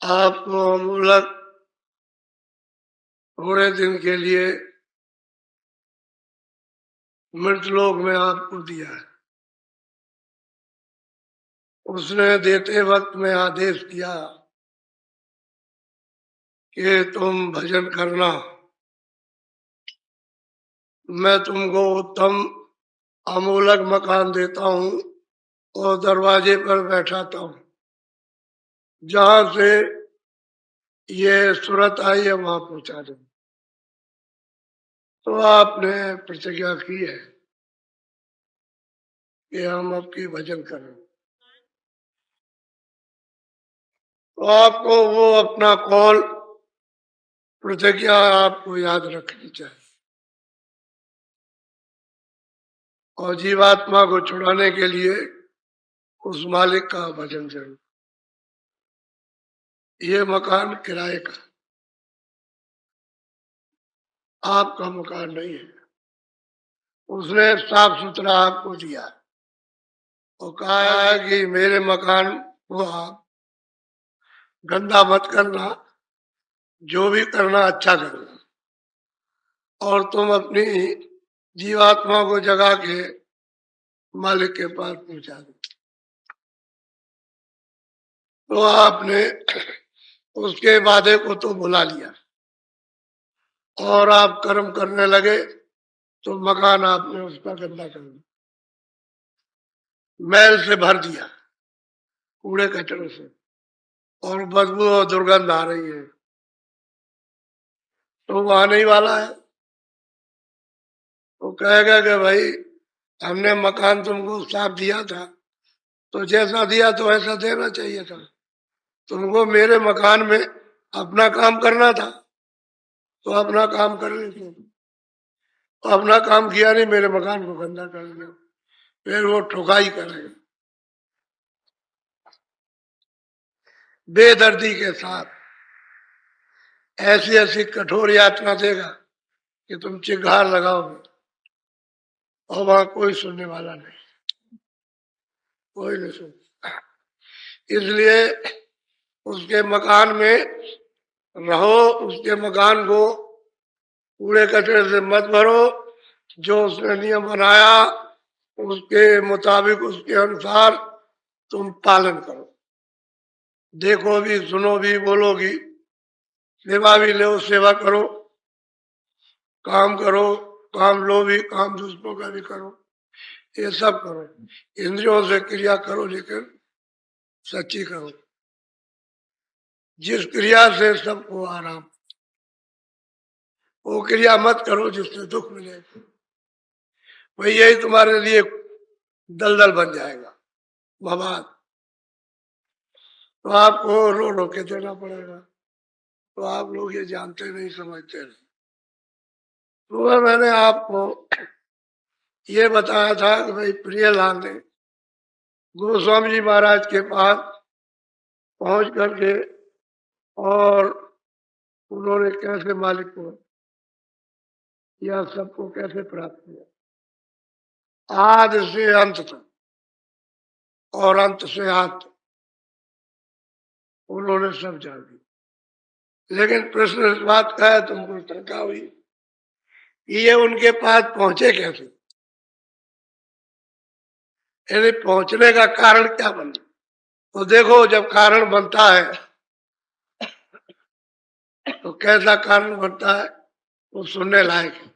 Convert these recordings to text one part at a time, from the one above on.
आपको मूलक थोड़े दिन के लिए मृतलोक में आपको दिया है। उसने देते वक्त में आदेश किया कि तुम भजन करना, मैं तुमको उत्तम अमूलक मकान देता हूँ और दरवाजे पर बैठाता हूँ। जहां से ये सूरत आई है वहां पहुंचा दो। तो आपने प्रतिज्ञा की है कि हम आपकी भजन करें। तो आपको वो अपना कौल प्रतिज्ञा आपको याद रखनी चाहिए और जीवात्मा को छुड़ाने के लिए उस मालिक का भजन जरूर। ये मकान किराए का, आपका मकान नहीं है। उसने साफ सुथरा आपको दिया और कहा है कि मेरे मकान को आप गंदा मत करना, जो भी करना अच्छा करना, और तुम अपनी जीवात्मा को जगा के मालिक के पास पहुंचा दो। तो आपने उसके वादे को तो भुला लिया और आप कर्म करने लगे, तो मकान आपने उसका गंदा कर दिया, मैल से भर दिया, कूड़े कचरे से, और बदबू और दुर्गंध आ रही है। तो वो आने ही वाला है। वो कहेगा कि भाई हमने मकान तुमको साफ दिया था, तो जैसा दिया तो ऐसा देना चाहिए था। तुमको मेरे मकान में अपना काम करना था, तो अपना काम कर लेते। तो अपना काम किया नहीं, मेरे मकान को गंदा कर दिया, फिर वो ठुकाई करेगा बेदर्दी के साथ। ऐसी ऐसी कठोर यातना देगा कि तुम चिंगार लगाओगे और वहां कोई सुनने वाला नहीं, कोई नहीं सुन। इसलिए उसके मकान में रहो, उसके मकान को कूड़े कचरे से मत भरो। जो उसने नियम बनाया उसके मुताबिक, उसके अनुसार तुम पालन करो। देखो भी, सुनो भी, बोलो भी, सेवा भी लो, सेवा करो, काम करो, काम लो भी, काम दूसरों का भी करो, ये सब करो। इंद्रियों से क्रिया करो, लेकिन सच्ची करो, जिस क्रिया से सबको आराम। वो क्रिया मत करो जिससे दुख मिले, भाई यही तुम्हारे लिए दलदल बन जाएगा बवाद। तो आपको रो रो के देना पड़ेगा। तो आप लोग ये जानते नहीं, समझते नहीं। तो मैंने आपको ये बताया था कि भाई प्रियलाल ने गोस्वामी जी महाराज के पास पहुंच करके और उन्होंने कैसे मालिक को या सबको कैसे प्राप्त किया, आदि से अंत तक और अंत से आद तक उन्होंने सब जान दिया। लेकिन प्रश्न इस बात का है, तुमको शंका हुई कि ये उनके पास पहुंचे कैसे, यानी पहुंचने का कारण क्या बना। तो देखो, जब कारण बनता है तो कैसा कारण बनता है वो सुनने लायक है।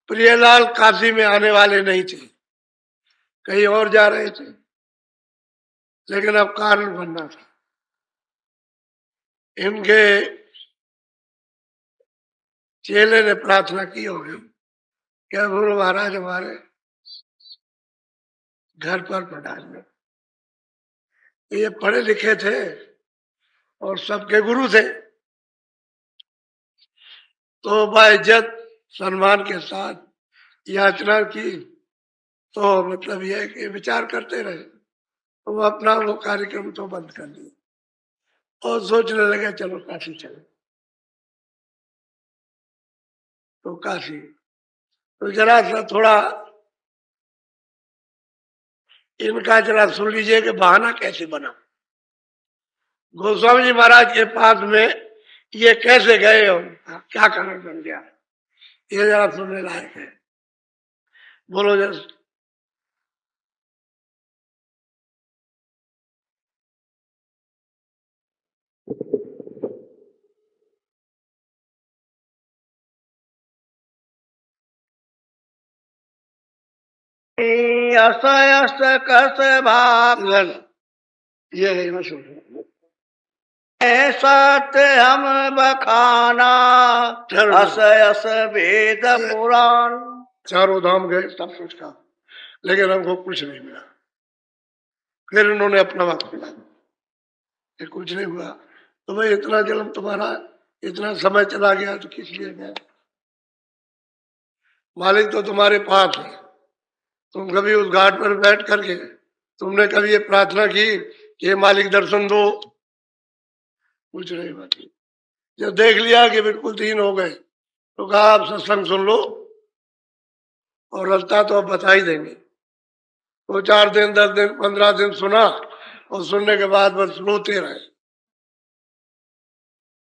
प्रियलाल काशी में आने वाले नहीं थे, कहीं और जा रहे थे, लेकिन अब कारण बनना था। इनके चेले ने प्रार्थना की होगी, क्या गुरु महाराज हमारे घर पर पधारिए। ये पढ़े लिखे थे और सबके गुरु थे, तो बाइज्जत सम्मान के साथ याचना की। तो मतलब यह कि विचार करते रहे, तो वो अपना वो कार्यक्रम तो बंद कर दिया और सोचने लगे चलो काशी चले। तो काशी तो जरा सा थोड़ा इनका जरा सुन लीजिए कि बहाना कैसे बना। गोस्वामी जी महाराज के पास में ये कैसे गए और क्या कारण बन गया, ये जरा सुनने लायक है। बोलो जरा। अस अस कस भाग ये है मशहूर। सत्य हम बखाना अस अस वेद पुराण। चारों धाम गए, सब कुछ कहा, लेकिन हमको कुछ नहीं मिला। फिर उन्होंने अपना वक्त मिला, कुछ नहीं हुआ। तो भाई इतना जन्म तुम्हारा, इतना समय चला गया तो किस लिए गया? मालिक तो तुम्हारे पास है। तुम कभी उस घाट पर बैठ करके तुमने कभी ये प्रार्थना की कि हे मालिक दर्शन दो? कुछ नहीं बात। जब देख लिया कि बिल्कुल दीन हो गए तो कहा आप सत्संग सुन लो, और रास्ता तो अब बता ही देंगे। तो 4 दिन 10 दिन 15 दिन सुना, और सुनने के बाद बस रोते रहे,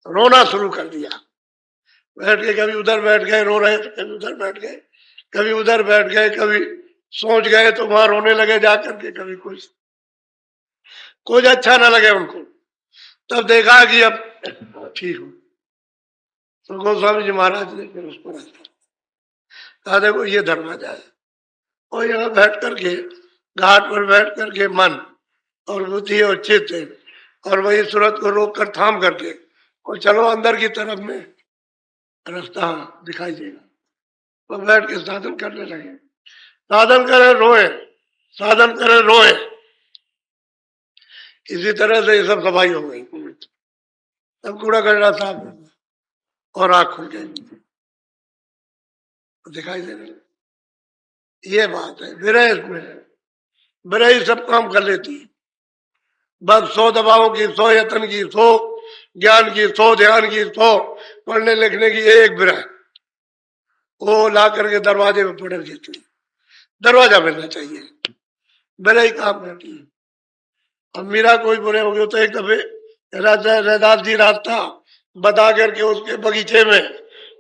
रोना शुरू कर दिया। बैठ के कभी उधर बैठ गए रो रहे, तो कभी उधर बैठ गए, कभी उधर बैठ गए, कभी सोच गए तो वहां रोने लगे जाकर के, कभी कुछ अच्छा ना लगे उनको। तब देखा कि अब ठीक हो, तो गोस्वामी जी महाराज ने फिर उस पर कहा देखो ये दरवाजा है, और यहाँ बैठ करके, घाट पर बैठ करके मन और बुद्धि और चित्त और वही सूरत को रोक कर थाम करके और चलो अंदर की तरफ में, रास्ता दिखाई देगा। तो बैठ के साधन करने लगे। साधन करे रोए, साधन करे रोए। इसी तरह से ये सब सफाई हो गई। तब कूड़ा कचरा साफ हो गया और आँख खुल गई, दिखाई देने लगे। ये बात है विरह। इसमें विरह ही सब काम कर लेती है। बस 100 दवाओं की, 100 यत्न की, 100 ज्ञान की, 100 ध्यान की, 100 पढ़ने लिखने की, एक विरह वो ला करके दरवाजे में पड़ देती। दरवाजा मिलना चाहिए, विरह ही काम करती है। अब मीरा कोई बुरे हो गए तो एक दफे राजा रैदास जी रास्ता बता करके उसके बगीचे में,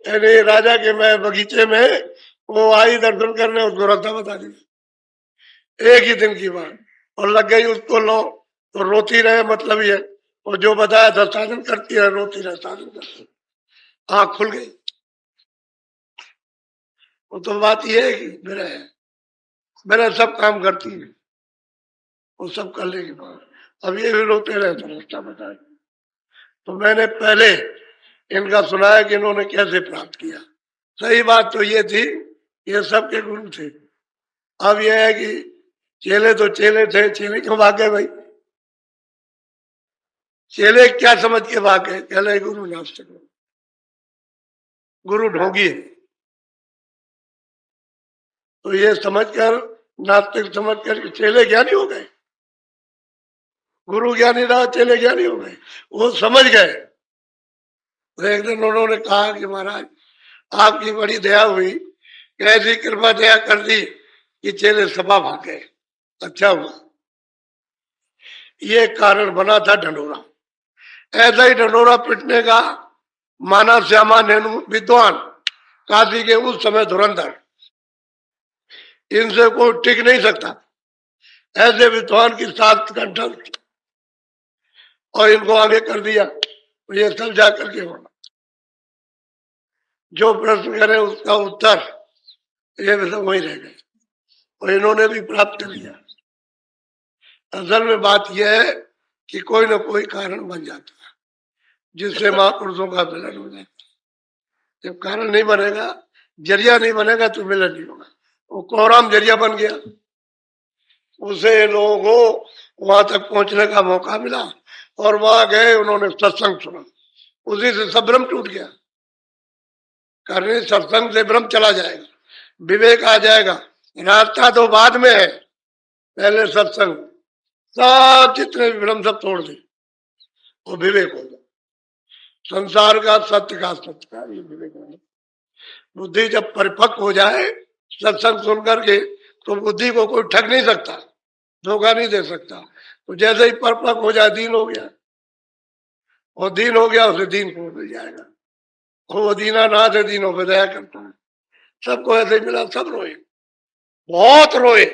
यानी राजा के मैं बगीचे में वो आई दर्शन करने, उसको रास्ता बता दिया। एक ही दिन की बात, और लग गई उसको लो, तो रोती रहे मतलब ये, और जो बताया था साधन करती है, रोती रहे साधन करती, आँख खुल गई। वो तो बात ये है कि मेरा सब काम करती है, वो सब करने के बाद अब ये भी रोते रहे तो रास्ता बताया। तो मैंने पहले इनका सुनाया कि इन्होंने कैसे प्राप्त किया। सही बात तो ये थी, ये सबके गुरु थे। अब यह है कि चेले तो चेले थे, चेले क्यों भाग गए भाई? चेले क्या समझ के भाग गए? कहले गुरु नास्तिक, गुरु ढोंगी है। तो ये समझकर, नास्तिक समझकर चेले ज्ञानी हो गए। गुरु ज्ञानी रहा, चेले ज्ञानी हो गए। वो समझ गए। तो एक दिन उन्होंने कहा कि महाराज आपकी बड़ी दया हुई, कैसी कृपा दया कर दी कि चेले सभा भाग गए। अच्छा हुआ। ये कारण बना था ढंढोरा। ऐसा ही ढंढोरा पिटने का माना श्यामा नेनु विद्वान, काशी के उस समय धुरंधर, इनसे कोई टिक नहीं सकता। ऐसे विद्वान की साथ कंठन, और इनको आगे कर दिया। ये सब जाकर के होना, जो प्रश्न करे उसका उत्तर, ये भी सब वही रह गए, और इन्होंने भी प्राप्त कर लिया। असल में बात यह है कि कोई ना कोई कारण बन जाता है जिससे महापुरुषों का मिलन हो जाता है। जब कारण नहीं बनेगा, जरिया नहीं बनेगा, तो मिलन नहीं होगा। वो कोहराम जरिया बन गया, उसे लोगों को वहां तक पहुंचने का मौका मिला, और वहां गए, उन्होंने सत्संग सुना, उसी से सब भ्रम टूट गया। करने सत्संग से भ्रम चला जाएगा, विवेक आ जाएगा। रास्ता तो बाद में है, पहले सत्संग। सब जितने भी भ्रम सब तोड़ दे, वो विवेक होगा। संसार का सत्य का सत्य का ये विवेक होगा। बुद्धि जब परिपक्व हो जाए सत्संग सुन करके, तो बुद्धि को कोई ठग नहीं सकता। धोखा नहीं दे सकता। तो जैसे ही परपक हो जाए दीन हो गया, और दीन हो गया उसे दीन को मिल जाएगा। वो दीना ना दे दीनों पे दया करता है। सबको ऐसे ही मिला, सब रोए, बहुत रोए।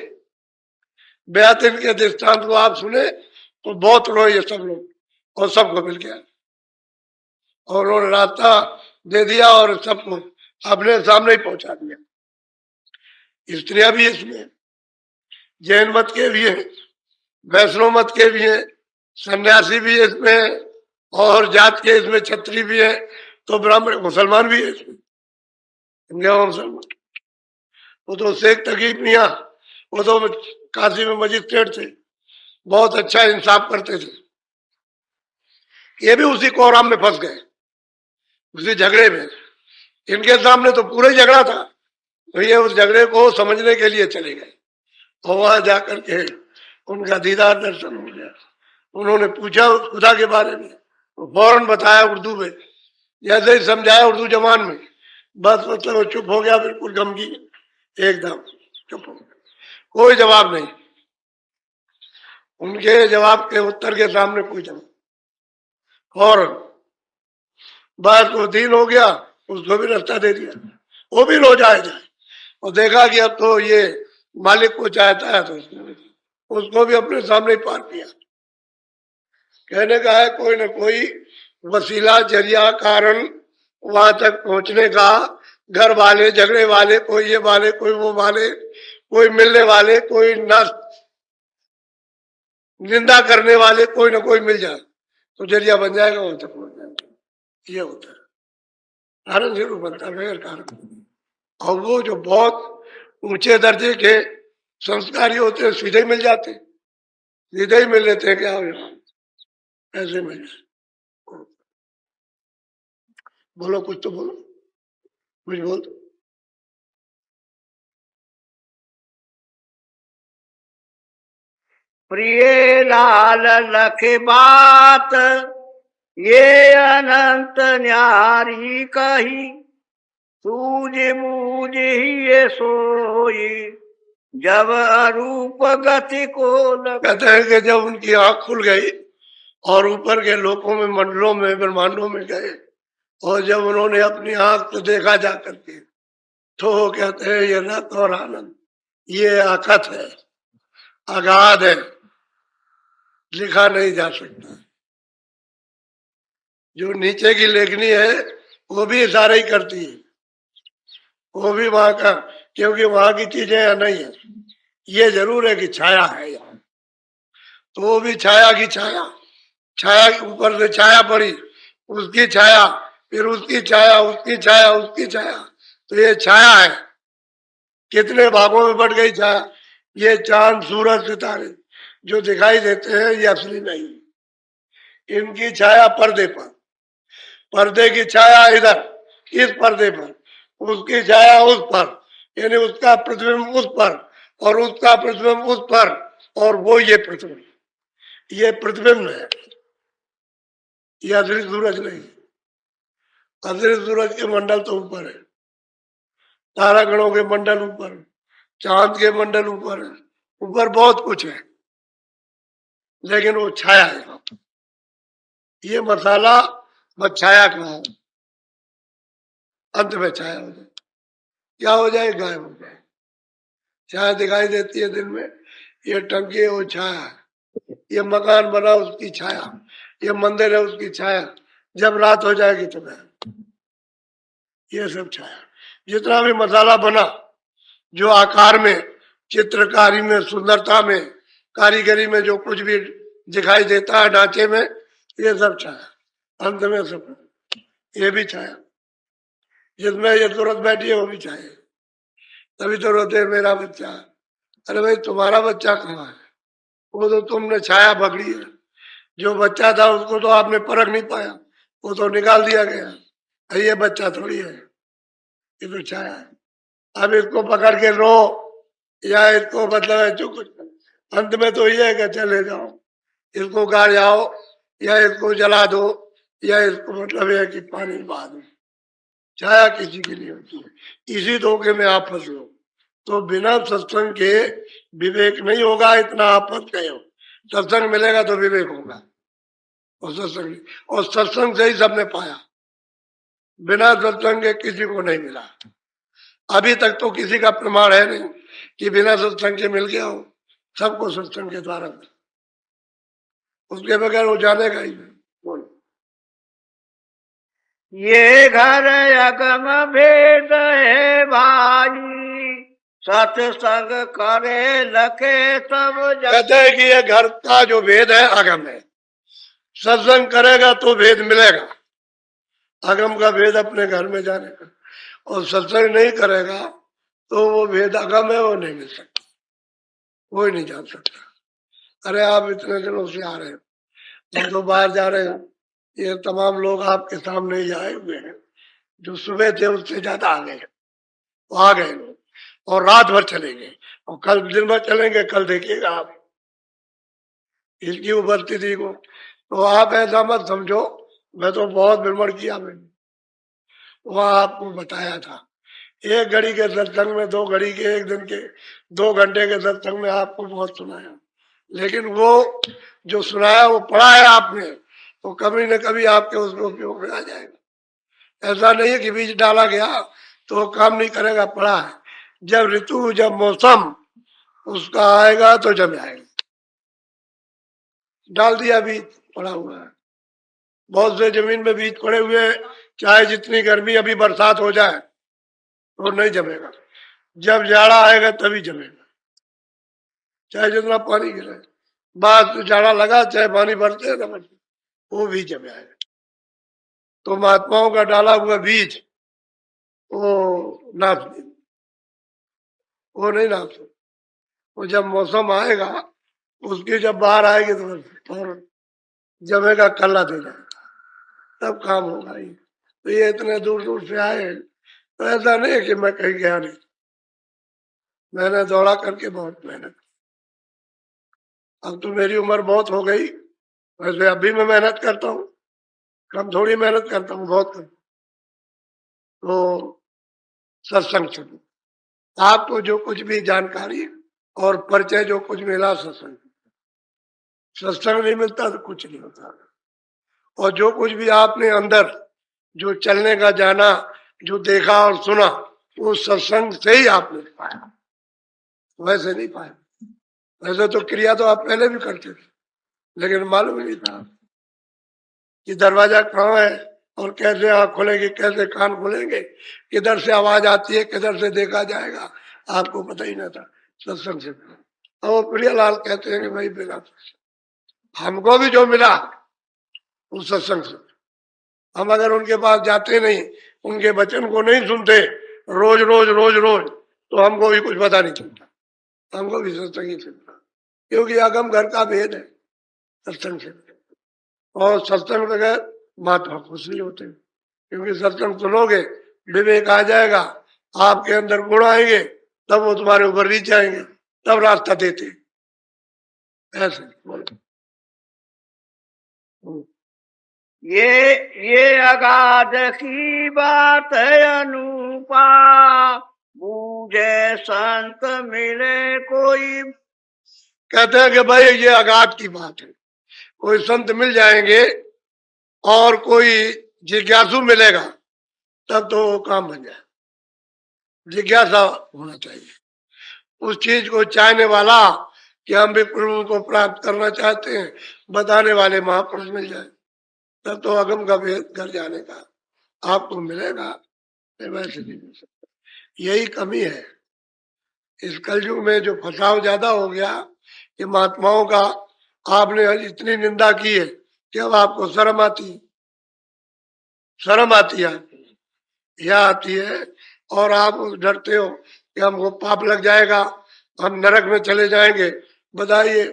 बेअतिन के दृष्टांत को आप सुने तो बहुत रोए ये सब लोग, और सबको मिल गया, और उन्होंने रास्ता दे दिया और सबको अपने सामने ही पहुंचा दिया। स्त्रियां भी इसमें, जैन मत के भी हैं, वैष्णव मत के भी हैं, सन्यासी भी है इसमें, और जात के इसमें क्षत्रिय भी है, तो ब्राह्मण मुसलमान भी है इसमें, मुसलमान। वो तो शेख तकीब मियाँ, वो तो काशी में मजिस्ट्रेट थे, बहुत अच्छा इंसाफ करते थे। ये भी उसी कोराम में फंस गए, उसी झगड़े में। इनके सामने तो पूरा झगड़ा था, तो ये उस झगड़े को समझने के लिए चले गए, और वहां जाकर के उनका दीदार दर्शन हो गया। उन्होंने पूछा उस खुदा के बारे में, तो फौरन बताया उर्दू में, जैसे ही समझाया उर्दू जबान में, बस मतलब चुप हो गया, बिल्कुल गमगीन, एकदम चुप हो गया, कोई जवाब नहीं। उनके जवाब के उत्तर के सामने कोई जवाब, फौरन बस वो दीन हो गया, उसको भी रास्ता दे दिया, वो भी रो जाए। और देखा कि अब तो ये मालिक को चाहता है, तो उसको भी अपने सामने पार किया। कहने का है कोई ना कोई वसीला, जरिया, कारण वहां तक पहुंचने का, घर वाले, झगड़े वाले, कोई ये वाले, कोई वो वाले, कोई मिलने वाले, कोई ना निंदा करने वाले, कोई ना कोई मिल जाए तो जरिया बन जाएगा, वहां तक पहुंच जाएगा। ये होता है, कारण जरूर बनता है, बगैर कारण। और वो जो बहुत ऊंचे दर्जे के संस्कारी होते हैं, सीधे ही मिल जाते, सीधे ही मिल लेते हैं, क्या हो जाए ऐसे मिल जाए। बोलो कुछ तो बोलो, कुछ बोल दो। प्रिय लाल लखे बात ये अनंत न्यारी कही, सूझ बूझ ही ये सोई जब अरूप गति को कहते हैं कि जब उनकी आंख खुल गई और ऊपर के लोकों में, मंडलों में, ब्रह्मांडों में गए, और जब उन्होंने अपनी आंख से देखा जा करके, तो कहते हैं ये रत और आनंद, ये अकथ है, अगाध है, लिखा नहीं जा सकता। जो नीचे की लेखनी है वो भी इशारा ही करती है, वो भी वहां का, क्योंकि वहां की चीजें या नहीं है। ये जरूर है कि छाया है यहाँ, तो वो भी छाया की छाया, छाया के ऊपर से छाया पड़ी, उसकी छाया, फिर उसकी छाया, उसकी छाया, उसकी छाया, तो ये छाया है। कितने भागों में बढ़ गई छाया। ये चांद, सूरज, सितारे जो दिखाई देते हैं ये असली नहीं, इनकी छाया पर्दे पर, पर्दे की छाया इधर इस पर्दे पर, उसकी छाया उस पर, यानी उसका प्रतिबिंब उस पर, और उसका प्रतिबिंब उस पर, और वो ये प्रतिबिंब, ये प्रतिबिंब है, ये असली सूरज नहीं। असली सूरज के मंडल तो ऊपर है, तारागणों के मंडल ऊपर, चांद के मंडल ऊपर है, ऊपर बहुत कुछ है, लेकिन वो छाया है। ये मसाला बस छाया का है, अंत में छाया हो जाए, क्या हो जाए, गायब हो जाए। छाया दिखाई देती है दिन में, ये टंकी है वो छाया है, ये मकान बना उसकी छाया, ये मंदिर है उसकी छाया, जब रात हो जाएगी तो गायब। ये सब छाया, जितना भी मसाला बना, जो आकार में, चित्रकारी में, सुंदरता में, कारीगरी में जो कुछ भी दिखाई देता है ढांचे में, ये सब छाया, अंत में सब ये भी छाया। जिसमें ये तुरंत बैठी है वो भी छाया। तभी तो रोते मेरा बच्चा, अरे भाई तुम्हारा बच्चा कहाँ है, वो तो तुमने छाया पकड़ी है। जो बच्चा था उसको तो आपने परख नहीं पाया, वो तो निकाल दिया गया। ये बच्चा थोड़ी है, ये तो छाया है। अब इसको पकड़ के रो, या इसको मतलब है जो कुछ, अंत में तो ये है कि चले जाओ, इसको गाड़ जाओ, या इसको जला दो, या इसको मतलब है कि पानी बहा दो। छाया किसी के लिए होती है, इसी धोखे में आप फंस लो तो बिना सत्संग के विवेक नहीं होगा, इतना आप मत कहो। सत्संग मिलेगा तो विवेक होगा, और सत्संग और सत्संग से ही सबने पाया, बिना सत्संग के किसी को नहीं मिला। अभी तक तो किसी का प्रमाण है नहीं कि बिना सत्संग के मिल गया हो, सबको सत्संग के द्वारा मिला, उसके बगैर वो जानेगा ही नहीं। बोलो। ये घर अगम भेद है भाई, सत्संग करे लखे सब जग। कहते हैं कि ये घर का जो भेद है अगम है, सत्संग करेगा तो भेद मिलेगा। अगम का भेद अपने घर में जाने का, और सत्संग नहीं करेगा तो वो भेद अगम है, वो नहीं मिल सकता, कोई नहीं जान सकता। अरे आप इतने दिनों से आ रहे हैं, हम तो बाहर जा रहे हैं, ये तमाम लोग आपके सामने ही आए हुए हैं, जो सुबह थे उससे ज्यादा आ गए, वो आ गए लोग, और रात भर चलेंगे, और कल दिन भर चलेंगे। कल देखिएगा आप इसकी उपस्थिति को। तो आप ऐसा मत समझो, मैं तो बहुत भ्रमण किया, मैंने वहां आपको बताया था, एक घड़ी के सत्संग में, 2 घड़ी के, एक दिन के 2 घंटे के सत्संग में आपको बहुत सुनाया, लेकिन वो जो सुनाया वो पढ़ा है आपने, तो कभी न कभी आपके उसमें उपयोग में आ जाएगा। ऐसा नहीं है कि बीज डाला गया तो वो काम नहीं करेगा, पढ़ा है। जब ऋतु, जब मौसम उसका आएगा तो जब आएगा। डाल दिया बीज, पड़ा हुआ है। बहुत से जमीन में बीज पड़े हुए, चाहे जितनी गर्मी, अभी बरसात हो जाए तो नहीं जमेगा, जब जाड़ा आएगा तभी जमेगा, चाहे जितना पानी गिरे। बाद जाड़ा लगा, चाहे पानी भरते ना भरते, वो भी जम आएगा। तो महात्माओं का डाला हुआ बीज वो नाश नहीं, वो नहीं नाश हो। वो जब मौसम आएगा, उसकी जब बाहर आएगी तो फौरन जमेगा, कल्ला दे जाएगा, तब काम होगा ही। तो ये इतने दूर दूर से आए, तो ऐसा नहीं है कि मैं कहीं गया नहीं, मैंने दौड़ा करके बहुत मेहनत। अब तो मेरी उम्र बहुत हो गई, वैसे अभी मैं मेहनत करता हूँ, कम थोड़ी मेहनत करता हूँ, बहुत करता हूँ। तो सत्संग सुनो, आपको जो कुछ भी जानकारी और परिचय जो कुछ मिला सत्संग, सत्संग नहीं मिलता तो कुछ नहीं होता। और जो कुछ भी आपने अंदर जो चलने का जाना, जो देखा और सुना, वो सत्संग से ही आपने पाया, वैसे नहीं पाया। वैसे तो क्रिया तो आप पहले भी करते थे, लेकिन मालूम नहीं था कि दरवाजा कहाँ है, और कैसे आँख खुलेगी, कैसे कान खुलेंगे, किधर से आवाज आती है, किधर से देखा जाएगा, आपको पता ही ना था। सत्संग से और वो प्रियलाल कहते हैं कि भाई बिना हमको भी जो मिला उस सत्संग से, हम अगर उनके पास जाते नहीं, उनके वचन को नहीं सुनते रोज रोज रोज रोज, तो हमको भी कुछ पता नहीं चलता, हमको भी सत्संग ही चलता, क्योंकि अगम घर का भेद है सत्संग से। और सत्संग बगैर महात्मा खुश नहीं होते, क्योंकि सत्संग सुनोगे, विवेक आ जाएगा, आपके अंदर गुण आएंगे, तब वो तुम्हारे ऊपर रीच आएंगे, तब रास्ता देते। ऐसे बोलो। ये अगाध की बात है अनुपा, बूझे संत मिले कोई। कहते हैं कि भाई ये अगाध की बात है, कोई संत मिल जाएंगे और कोई जिज्ञासु मिलेगा, तब तो वो काम बन जाए। जिज्ञासा होना चाहिए, उस चीज को चाहने वाला, कि हम भी प्रभु को प्राप्त करना चाहते हैं, बताने वाले महापुरुष मिल जाए, तब तो अगम का भेद कर जाने का आपको मिलेगा, वैसे नहीं मिल सकता। यही कमी है इस कलयुग में, जो फसाव ज्यादा हो गया कि महात्माओं का आपने इतनी निंदा की है कि अब आपको शर्म आती है, शर्म आती है, यह आती है, और आप डरते हो कि हमको पाप लग जाएगा, हम नरक में चले जाएंगे। बताइए,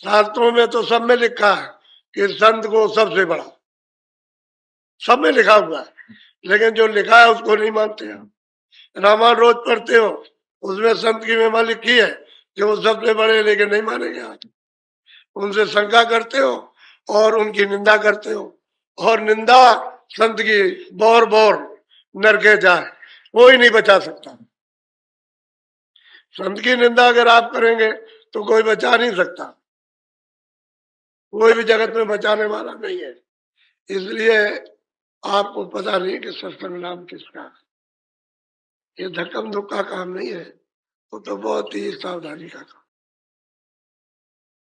शास्त्रों में तो सब में लिखा है कि संत को सबसे बड़ा, सब में लिखा हुआ है, लेकिन जो लिखा है उसको नहीं मानते आप। रामायण रोज पढ़ते हो, उसमें संत की महिमा लिखी है कि वो सबसे बड़े, लेकिन नहीं मानेंगे आप, उनसे शंका करते हो और उनकी निंदा करते हो, और निंदा संत की बौर बौर नरके जाए, कोई नहीं बचा सकता। संत की निंदा अगर आप करेंगे तो कोई बचा नहीं सकता, कोई भी जगत में बचाने वाला नहीं है। इसलिए आपको पता नहीं कि सत्संग नाम किसका है। ये धक्कम धुक्का काम नहीं है, वो तो बहुत ही सावधानी का काम।